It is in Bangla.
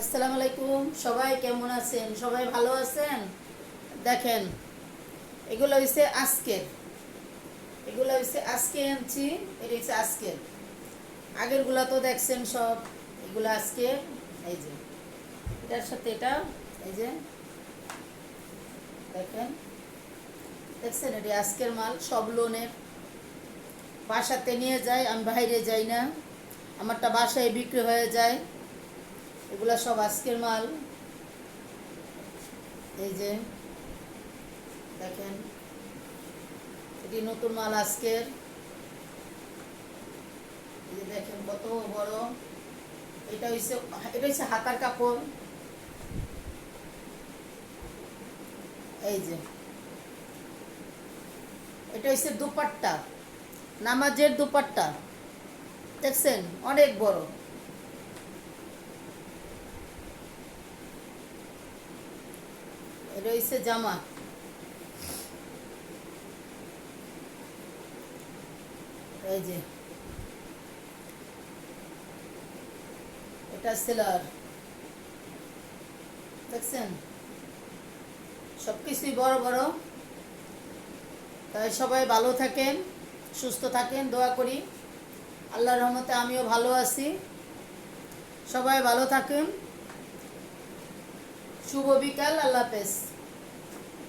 আসসালামু আলাইকুম। সবাই কেমন আছেন? সবাই ভালো আছেন? দেখেন, এগুলো হচ্ছে আজকে আনছি। এটা হচ্ছে আজকের। আগেরগুলা তো দেখছেন সব। এগুলো আজকে, এই যে এটার সাথে এটা, এই যে দেখেন, দেখছেন, এটি আজকের মাল, সব লোনের। বাসাতে নিয়ে যায়, আমি বাইরে যাই না, আমারটা বাসায় বিক্রি হয়ে যায়। এগুলা সব আজকের মাল। এই যে দেখেন, এটি নতুন মাল আজকের। এই যে দেখেন কত বড়। এটা হচ্ছে হাতার কাপড়। এই যে এটা হচ্ছে দুপাট্টা, নামাজের দুপাট্টা। দেখছেন, অনেক বড়। এটা হচ্ছে জামা। এই যে এটা সেলার। দেখছেন, সব কিছুই বড় বড়। তাই সবাই ভালো থাকেন, সুস্থ থাকেন, দোয়া করি। আল্লাহর রহমতে আমিও ভালো আছি। সবাই ভালো থাকুন। শুভ বিকাল, আল্লাহ হাফেজ।